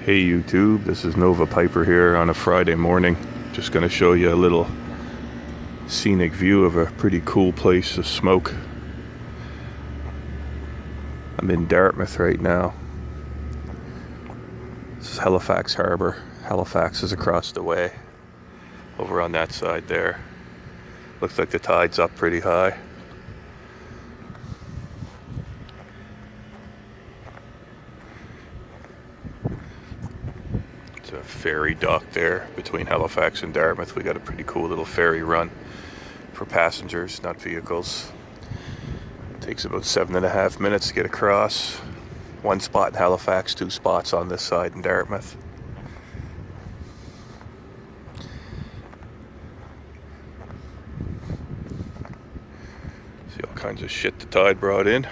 Hey YouTube, this is Nova Piper here on a Friday morning. Just going to show you a little scenic view of a pretty cool place to smoke. I'm in Dartmouth right now. This is Halifax Harbour. Halifax is across the way, over on that side there. Looks like the tide's up pretty high. A ferry dock there between Halifax and Dartmouth. We got a pretty cool little ferry run for passengers, not vehicles. Takes about 7.5 minutes to get across. One spot in Halifax, 2 spots on this side in Dartmouth. See all kinds of shit the tide brought in.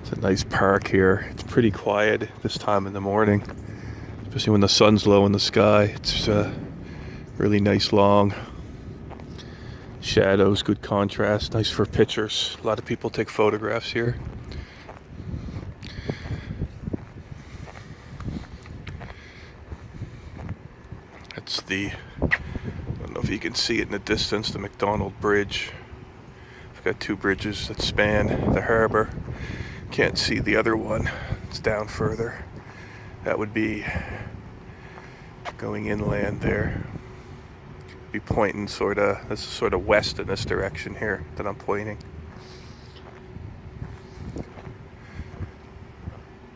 It's a nice park here. It's pretty quiet this time in the morning, especially when the sun's low in the sky. It's really nice long shadows, good contrast, nice for pictures. A lot of people take photographs here. That's I don't know if you can see it in the distance, the McDonald Bridge. We've got 2 bridges that span the harbour. Can't see the other one, it's down further. That would be going inland there. Be pointing this is sort of west in this direction here that I'm pointing.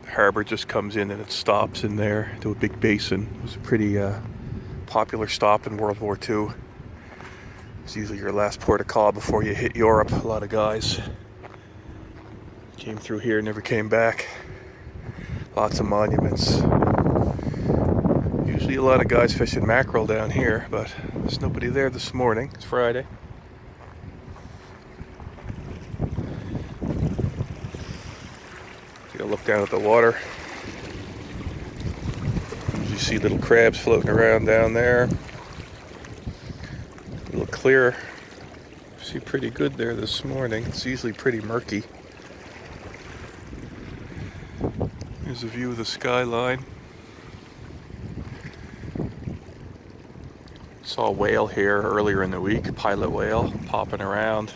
The harbour just comes in and it stops in there to a big basin. It was a pretty popular stop in World War II. It's usually your last port of call before you hit Europe. A lot of guys came through here, never came back. Lots of monuments. Usually a lot of guys fishing mackerel down here, but there's nobody there this morning. It's Friday. Take a look down at the water. You see little crabs floating around down there. A little clear. See pretty good there this morning. It's usually pretty murky. Here's a view of the skyline. Saw a whale here earlier in the week, pilot whale, popping around,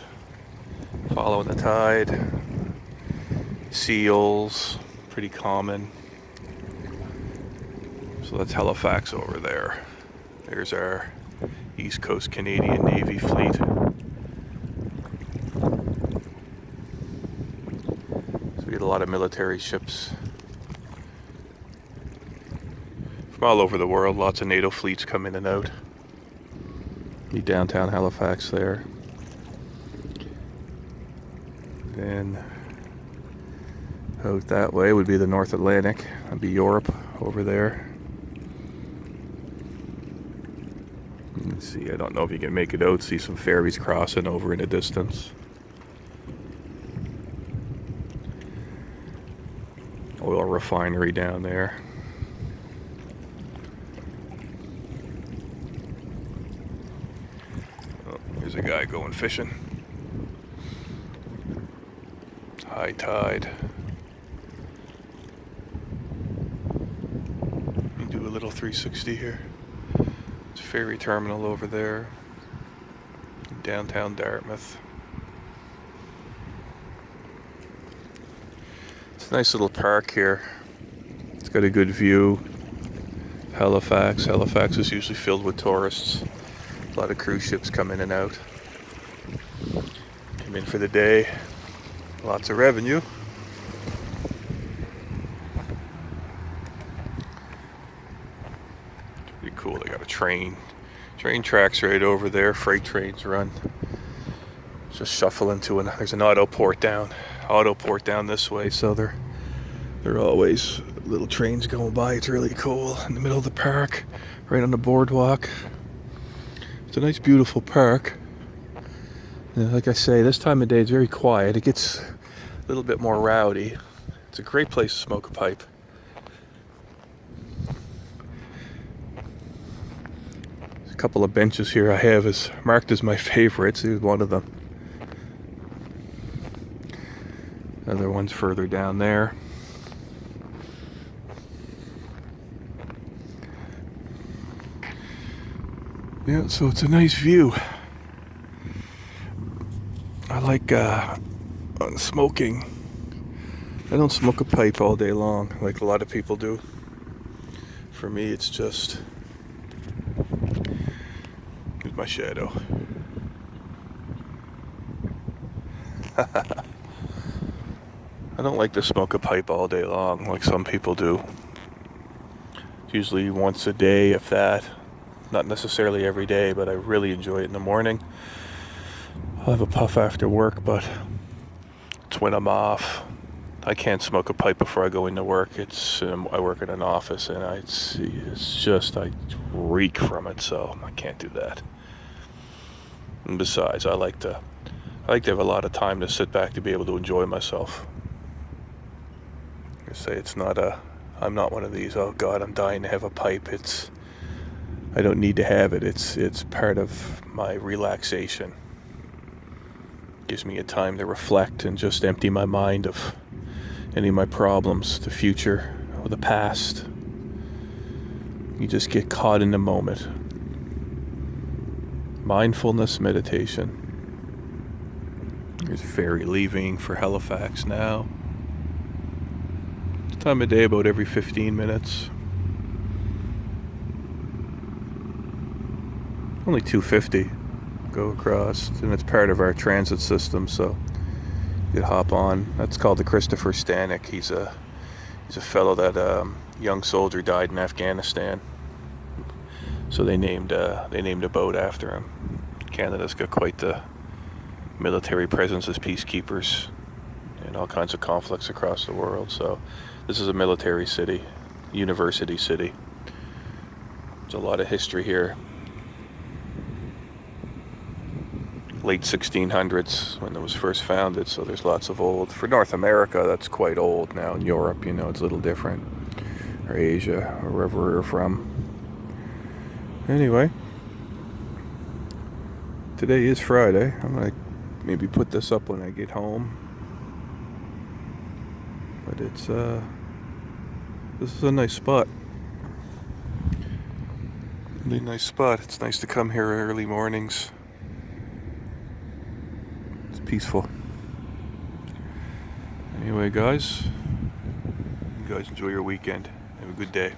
following the tide. Seals, pretty common. So that's Halifax over there. There's our East Coast Canadian Navy fleet. So we get a lot of military ships from all over the world. Lots of NATO fleets come in and out. The downtown Halifax there. Then out that way would be the North Atlantic. That'd be Europe over there. Let's see, I don't know if you can make it out. See some ferries crossing over in the distance. Oil refinery down there. There's a guy going fishing. High tide. Let me do a little 360 here. It's a ferry terminal over there. Downtown Dartmouth. It's a nice little park here. It's got a good view. Halifax. Halifax is usually filled with tourists. A lot of cruise ships come in and out. Come in for the day. Lots of revenue. Pretty cool. They got a train. Train tracks right over there. Freight trains run. Just shuffle into there's an auto port down this way. So there are always little trains going by. It's really cool in the middle of the park, right on the boardwalk. It's a nice, beautiful park. And like I say, this time of day it's very quiet. It gets a little bit more rowdy. It's a great place to smoke a pipe. There's a couple of benches here I have marked as my favorites. Here's one of them. Another one's further down there. Yeah, so it's a nice view. I like smoking. I don't smoke a pipe all day long like a lot of people do. For me, it's just... Here's my shadow. I don't like to smoke a pipe all day long like some people do. Usually once a day, if that. Not necessarily every day, but I really enjoy it in the morning. I'll have a puff after work, but it's when I'm off. I can't smoke a pipe before I go into work. I work in an office, and I reek from it, so I can't do that. And besides, I like to have a lot of time to sit back to be able to enjoy myself. I say I'm not one of these, oh God, I'm dying to have a pipe. I don't need to have it. It's part of my relaxation. Gives me a time to reflect and just empty my mind of any of my problems, the future or the past. You just get caught in the moment. Mindfulness meditation. There's ferry leaving for Halifax now. Time of day about every 15 minutes. Only $2.50 go across, and it's part of our transit system, so you hop on. That's called the Christopher Stanek. He's a fellow that young soldier died in Afghanistan, so they named a boat after him. Canada's got quite the military presence as peacekeepers in all kinds of conflicts across the world. So this is a military city, university city. There's a lot of history here. Late 1600s when it was first founded, so there's lots of old. For North America, that's quite old now. In Europe, it's a little different. Or Asia, or wherever we're from. Anyway, today is Friday. I'm going to maybe put this up when I get home. But this is a nice spot. Really nice spot. It's nice to come here early mornings. It's peaceful. Anyway, guys, you guys enjoy your weekend. Have a good day.